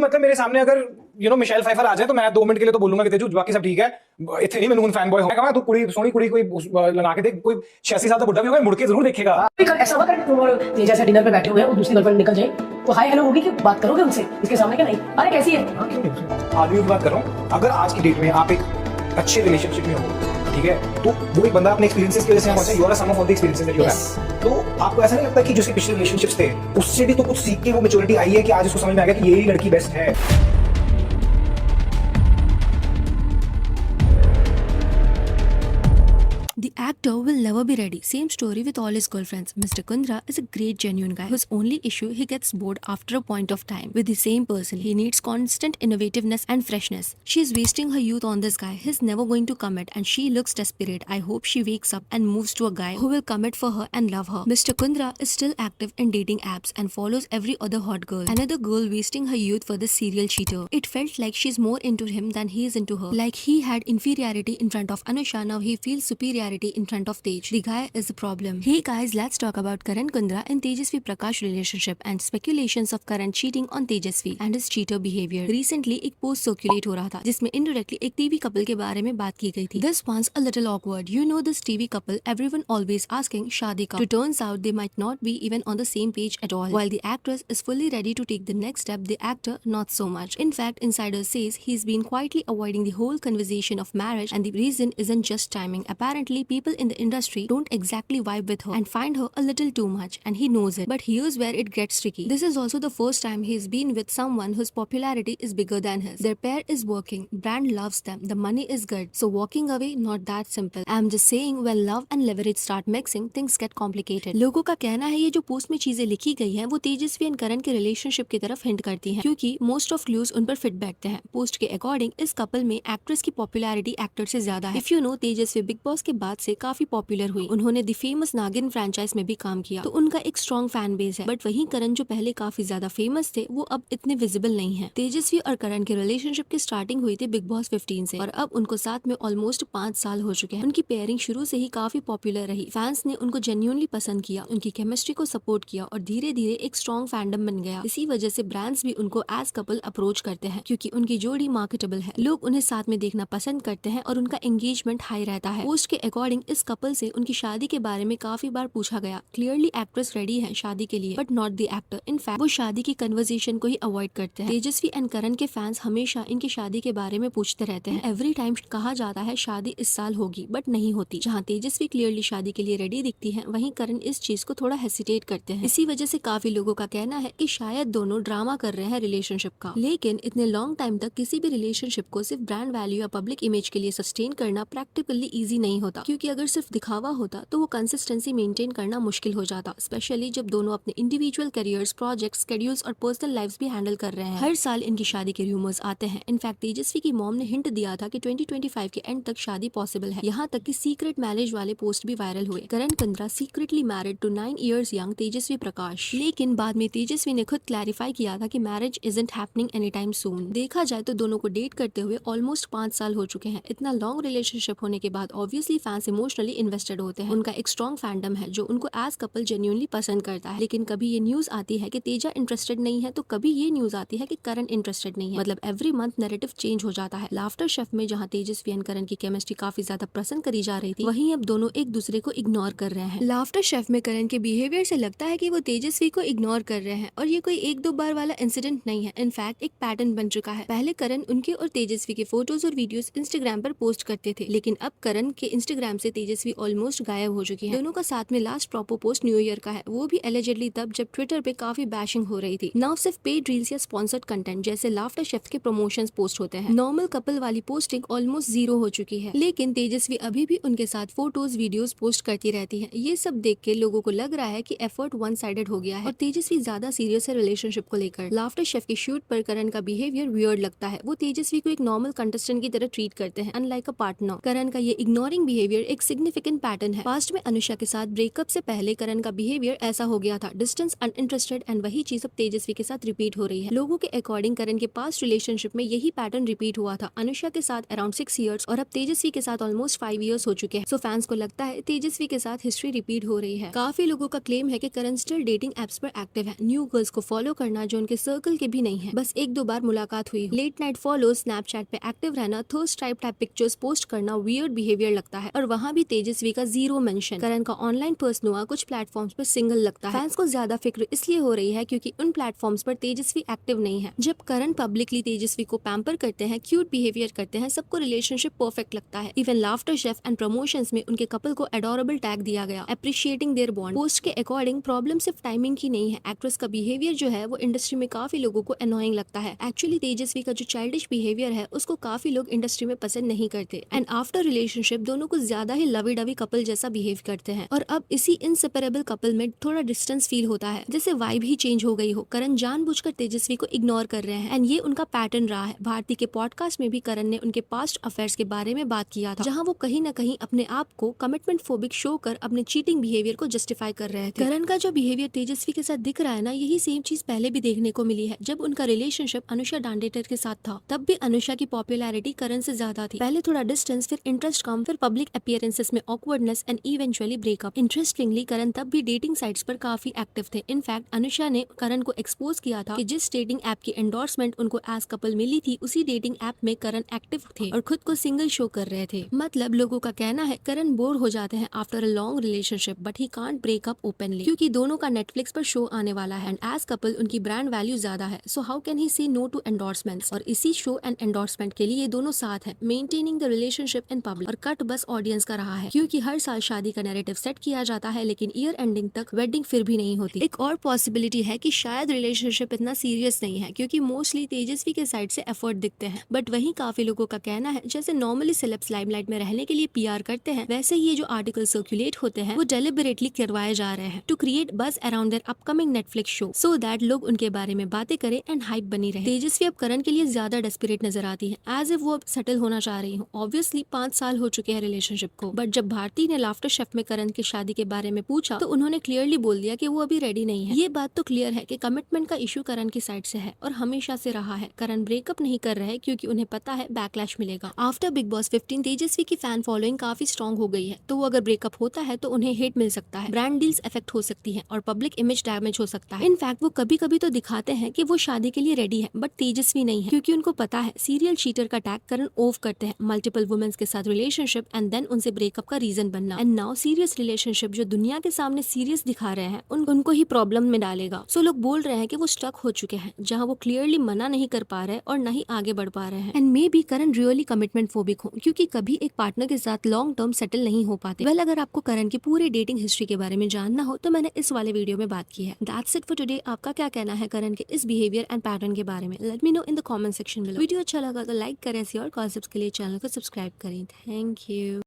मतलब मेरे सामने अगर मिशेल फाइफर आ जाए तो मैं 2 मिनट के लिए तो बोलूंगा कि तेजू बाकी सब ठीक है, इतने नहीं मैं फैन बॉय हूं। तू कुड़ी सोनी कुड़ी कोई लगा के देख, कोई 86 साल का बुढ़ा भी होगा मुड़ के जरूर देखेगा। ऐसा होगा तुम और तेजा से डिनर पे बैठे हुए हैं और दूसरी गर्लफ्रेंड निकल जाए तो हाय हेलो होगी कि बात करोगे उनसे इसके सामने क्या नहीं, अरे कैसी है? आदमी की बात कर रहा हूँ, अगर आज की डेट में आप एक अच्छे रिलेशनशिप में हो, ठीक है, तो वो एक बंदा अपने एक्सपीरियंसेस की वजह से यहाँ पहुंचा, you are some of the experiences that you have. तो आपको ऐसा नहीं लगता कि जो उसके पिछले रिलेशनशिप्स थे उससे भी तो कुछ सीख के वो मैच्योरिटी आई है कि आज उसको समझ में आ गया कि यही लड़की बेस्ट है। The actor will never be ready. Same story with all his girlfriends. Mr. Kundra is a great genuine guy whose only issue he gets bored after a point of time with the same person. He needs constant innovativeness and freshness. She's wasting her youth on this guy. He's never going to commit and she looks desperate. I hope she wakes up and moves to a guy who will commit for her and love her. Mr. Kundra is still active in dating apps and follows every other hot girl. Another girl wasting her youth for this serial cheater. It felt like she's more into him than he is into her. Like he had inferiority in front of Anusha, now he feels superiority in front of Tej. The guy is the problem. Hey guys, let's talk about Karan Kundra and Tejasvi Prakash relationship and speculations of Karan cheating on Tejasvi and his cheater behavior. Recently एक post circulate हो रहा था जिसमें indirectly एक TV couple के बारे में बात की गई थी. This one's a little awkward. You know this TV couple everyone always asking शादी कब. It turns out they might not be even on the same page at all. While the actress is fully ready to take the next step, the actor not so much. In fact, insider says he's been quietly avoiding the whole conversation of marriage and the reason isn't just timing. Apparently people in the industry don't exactly vibe with her and find her a little too much and he knows it. But here's where it gets tricky. This is also the first time he's been with someone whose popularity is bigger than his. Their pair is working, brand loves them, the money is good, so walking away not that simple. I'm just saying when love and leverage start mixing, things get complicated. लोगों का कहना है ये जो post में चीजें लिखी गई हैं वो तेजस्वी एंड करण के रिलेशनशिप की तरफ हिंट करती हैं क्योंकि मोस्ट ऑफ क्लूज उन पर फिट बैठते हैं। पोस्ट के अकॉर्डिंग इस कपल में एक्ट्रेस की पॉपुलैरिटी एक्टर से ज्यादा है। If you know Tejashwi big boss के बाद से काफी पॉपुलर हुई, उन्होंने द फेमस नागिन फ्रेंचाइज में भी काम किया तो उनका एक स्ट्रॉन्ग फैन बेस है। बट वहीं करण जो पहले काफी ज्यादा फेमस थे वो अब इतने विजिबल नहीं है। तेजस्वी और करण के रिलेशनशिप की स्टार्टिंग हुई थी बिग बॉस 15 से और अब उनको साथ में ऑलमोस्ट 5 साल हो चुके हैं। उनकी पेयरिंग शुरू से ही काफी पॉपुलर रही, फैंस ने उनको जेन्युइनली पसंद किया, उनकी केमिस्ट्री को सपोर्ट किया और धीरे धीरे एक स्ट्रॉन्ग फैंडम बन गया। इसी वजह से ब्रांड्स भी उनको एज कपल अप्रोच करते हैं क्योंकि उनकी जोड़ी मार्केटेबल है, लोग उन्हें साथ में देखना पसंद करते हैं और उनका एंगेजमेंट हाई रहता है। पोस्ट के अकॉर्डिंग इस कपल से उनकी शादी के बारे में काफी बार पूछा गया। क्लियरली एक्ट्रेस रेडी है शादी के लिए but not the actor. In fact वो शादी की कन्वर्सेशन को ही अवॉइड करते हैं। तेजस्वी एंड करण के फैंस हमेशा इनकी शादी के बारे में पूछते रहते हैं। एवरी टाइम कहा जाता है शादी इस साल होगी बट नहीं होती। जहाँ तेजस्वी क्लियरली शादी के लिए रेडी दिखती है वहीं करण इस चीज को थोड़ा हेसिटेट करते हैं। इसी वजह से काफी लोगों का कहना है कि शायद दोनों ड्रामा कर रहे हैं रिलेशनशिप का। लेकिन इतने लॉन्ग टाइम तक किसी भी रिलेशनशिप को सिर्फ ब्रांड वैल्यू या पब्लिक इमेज के लिए सस्टेन करना प्रैक्टिकली इजी नहीं होता क्योंकि अगर सिर्फ दिखावा होता तो वो कंसिस्टेंसी मेंटेन करना मुश्किल हो जाता, स्पेशली जब दोनों अपने इंडिविजुअल करियर्स, प्रोजेक्ट्स, शेड्यूल्स और पर्सनल लाइफ्स भी हैंडल कर रहे हैं। हर साल इनकी शादी के रूमर्स आते हैं। इनफैक्ट तेजस्वी की मॉम ने हिंट दिया था कि 2025 के एंड तक शादी पॉसिबल है। यहाँ तक कि सीक्रेट मैरिज वाले पोस्ट भी वायरल हुए। Karan Kundra secretly married to 9 years young Tejasswi Prakash, लेकिन बाद में तेजस्वी ने खुद क्लैरिफाई किया था कि marriage isn't happening any time soon. देखा जाए तो दोनों को डेट करते हुए ऑलमोस्ट 5 साल हो चुके हैं। इतना लॉन्ग रिलेशनशिप होने के बाद ऑब्वियसली फैंस इमोशनली इन्वेस्टेड होते हैं। उनका एक स्ट्रॉन्ग फैंडम है जो उनको एज कपल जेन्युइनली पसंद करता है। लेकिन कभी ये न्यूज आती है कि तेजा इंटरेस्टेड नहीं है तो कभी ये न्यूज आती है कि करण इंटरेस्टेड नहीं है। मतलब एवरी मंथ नैरेटिव चेंज हो जाता है। लाफ्टर शेफ में जहाँ तेजस्वी एंड करण की केमिस्ट्री काफी ज्यादा पसंद करी जा रही थी वहीं अब दोनों एक दूसरे को इग्नोर कर रहे हैं। लाफ्टर शेफ में करण के बिहेवियर से लगता है कि वो तेजस्वी को इग्नोर कर रहे हैं और ये कोई 1-2 बार वाला इंसिडेंट नहीं है। इनफैक्ट एक पैटर्न बन चुका है। पहले करण उनके और तेजस्वी के फोटोज और वीडियोस इंस्टाग्राम पर पोस्ट करते थे लेकिन अब करण के इंस्टाग्राम से तेजस्वी ऑलमोस्ट गायब हो चुकी है। दोनों का साथ में last proper post new year का है, वो भी एलिजिडली तब जब ट्विटर पे काफी बैशिंग हो रही थी। नाउ सिर्फ पेड रील्स या स्पॉन्सर्ड कंटेंट जैसे लाफ्टर शेफ के प्रमोशंस पोस्ट होते हैं। नॉर्मल कपल वाली पोस्टिंग ऑलमोस्ट 0 हो चुकी है। लेकिन तेजस्वी अभी भी उनके साथ फोटोज वीडियोस पोस्ट करती रहती है। ये सब देख के लोगों को लग रहा है कि एफर्ट वन साइडेड हो गया है और तेजस्वी ज्यादा सीरियस है रिलेशनशिप को लेकर। लाफ्टर शेफ के शूट पर करण का बिहेवियर वियर्ड लगता है। वो तेजस्वी को एक नॉर्मल कंटेस्टेंट की तरह ट्रीट करते हैं अनलाइक अ पार्टनर। करण का ये इग्नोरिंग बिहेवियर एक सिग्निफिकेंट पैटर्न है। पास्ट में अनुष्का के साथ ब्रेकअप से पहले करण का बिहेवियर ऐसा हो गया था, डिस्टेंस, अनइंटरेस्टेड, एंड वही चीज अब तेजस्वी के साथ रिपीट हो रही है। लोगों के अकॉर्डिंग करण के पास्ट रिलेशनशिप में यही पैटर्न रिपीट हुआ था, अनुष्का के साथ अराउंड 6 इयर्स और अब तेजस्वी के साथ ऑलमोस्ट 5 इयर्स हो चुके हैं। सो फैंस को लगता है तेजस्वी के साथ हिस्ट्री रिपीट हो रही है। काफी लोगों का क्लेम है कि करण स्टिल डेटिंग एप्स पर एक्टिव है, न्यू गर्ल्स को फॉलो करना जो उनके सर्कल के भी नहीं है, बस 1-2 बार मुलाकात हुई, लेट नाइट फॉलो, स्नैपचैट पे एक्टिव रहना, थर्स्ट टाइप पिक्चर्स पोस्ट करना वियर्ड बिहेवियर लगता है। और वहाँ भी तेजस्वी का जीरो मेंशन। करण का ऑनलाइन पर्सन हुआ कुछ प्लेटफॉर्म्स पर सिंगल लगता है। फैंस को ज्यादा फिक्र इसलिए हो रही है क्योंकि उन प्लेटफॉर्म्स पर तेजस्वी एक्टिव नहीं है। जब करण पब्लिकली तेजस्वी को पैम्पर करते हैं, क्यूट बिहेवियर करते हैं, सबको रिलेशनशिप परफेक्ट लगता है। Even laughter chef and promotions में उनके कपल को एडोरेबल टैग दिया गया, अप्रिशिएटिंग देयर बॉन्ड। पोस्ट के अकॉर्डिंग प्रॉब्लम सिर्फ टाइमिंग की नहीं है, एक्ट्रेस का बिहेवियर जो है वो इंडस्ट्री में काफी लोगों को अनोइंग लगता है। एक्चुअली तेजस्वी का जो चाइल्डिश बिहेवियर है उसको काफी लोग इंडस्ट्री में पसंद नहीं करते एंड आफ्टर रिलेशनशिप दोनों को ज्यादा ही लवी डवी कपल जैसा बिहेव करते हैं। और अब इसी इनसेपरेबल कपल में थोड़ा डिस्टेंस फील होता है, जैसे वाइब ही चेंज हो गई हो। करण जानबूझकर तेजस्वी को इग्नोर कर रहे हैं एंड ये उनका पैटर्न रहा है। भारती के पॉडकास्ट में भी करण ने उनके पास्ट अफेयर्स के बारे में बात किया था, जहां वो कहीं न कहीं अपने आप को कमिटमेंट फोबिक शो कर अपने चीटिंग बिहेवियर को जस्टिफाई कर रहे थे। करण का जो बिहेवियर तेजस्वी के साथ दिख रहा है ना, यही सेम चीज पहले भी देखने को मिली है। जब उनका रिलेशनशिप अनुष्का डांडेटर के साथ था तब भी अनुष्का की पॉपुलैरिटी करण से ज्यादा थी। पहले थोड़ा डिस्टेंस, फिर इंटरेस्ट कम, फिर पब्लिक अपीयरेंसेस में awkwardness and eventually breakup. Interestingly Karan तब भी डेटिंग साइट्स पर काफी एक्टिव थे। इनफैक्ट अनुष्का ने करण को एक्सपोज किया था कि जिस डेटिंग ऐप की एंडोर्समेंट उनको एज कपल मिली थी उसी डेटिंग ऐप में करण एक्टिव थे और खुद को सिंगल शो कर रहे थे। मतलब लोगों का कहना है करण बोर हो जाते हैं after a long relationship but he can't break up openly, क्योंकि दोनों का नेटफ्लिक्स पर शो आने वाला है एंड एज कपल उनकी ब्रांड वैल्यू ज्यादा है। सो हाउ कैन ही से नो टू एंडोर्समेंट्स। और इसी शो एंड एंडोर्समेंट के लिए ये दोनों साथ हैं, maintaining the relationship in public. और कट बस ऑडियंस का रहा है, क्योंकि हर साल शादी का नैरेटिव सेट किया जाता है लेकिन ईयर एंडिंग तक वेडिंग फिर भी नहीं होती। एक और पॉसिबिलिटी है कि शायद रिलेशनशिप इतना सीरियस नहीं है, क्योंकि मोस्टली तेजस्वी के साइड से एफर्ट दिखते हैं। बट वहीं काफी लोगों का कहना है जैसे नॉर्मली सेलेब्स लाइमलाइट में रहने के लिए पीआर करते हैं, वैसे ही ये जो आर्टिकल सर्कुलेट होते हैं वो डेलिबरेटली करवाए जा रहे हैं to create buzz around their upcoming Netflix show, so that लोग उनके बारे में बातें करें एंड हाइप बनी रहे। तेजस्वी अब करण के लिए ज्यादा डेस्परेट नजर आती है, एज इफ वो अब सेटल होना चाह रही हो। ऑब्वियसली 5 साल हो चुके हैं रिलेशनशिप को, बट जब भारती ने लाफ्टर शेफ में करण की शादी के बारे में पूछा तो उन्होंने क्लियरली बोल दिया कि वो अभी रेडी नहीं है। ये बात तो क्लियर है कि कमिटमेंट का इशू करण की साइड से है और हमेशा से रहा है। करण ब्रेकअप नहीं कर रहे क्योंकि उन्हें पता है बैकलैश मिलेगा। आफ्टर बिग बॉस 15 तेजस्वी की फैन फॉलोइंग काफी स्ट्रॉन्ग हो गई है, तो वो अगर ब्रेकअप होता है तो उन्हें हेट मिल सकता है, ब्रांड डील्स इफेक्ट हो सकती है और पब्लिक इमेज डैमेज हो सकता है। इनफैक्ट वो कभी कभी तो दिखाते हैं कि वो शादी के लिए रेडी है, बट तेजस्वी नहीं है, क्योंकि उनको पता है सीरियल चीटर का टैग करण ऑफ करते हैं, मल्टीपल वुमेन्स के साथ रिलेशनशिप एंड देन उनसे ब्रेकअप का रीजन बनना। एंड नाउ सीरियस रिलेशनशिप जो दुनिया के सामने सीरियस दिखा रहे हैं उनको ही प्रॉब्लम में डालेगा। सो लोग बोल रहे हैं कि वो स्टक हो चुके हैं, जहां वो क्लियरली मना नहीं कर पा रहे और न ही आगे बढ़ पा रहे हैं। And may be Karan really commitment phobic हो, क्योंकि कभी एक पार्टनर के साथ लॉन्ग टर्म सेटल नहीं हो पाते। वेल, अगर आपको करण की पूरी डेटिंग हिस्ट्री के बारे में जानना हो तो मैंने इस वाले वीडियो में बात की है। That's it for today. आपका क्या कहना है करण के इस बिहेवियर एंड पैटर्न के बारे में? Let me know in the comment section below. Video अच्छा लगा तो लाइक करें, ऐसी और गॉसिप्स के लिए चैनल को सब्सक्राइब करें। Thank you.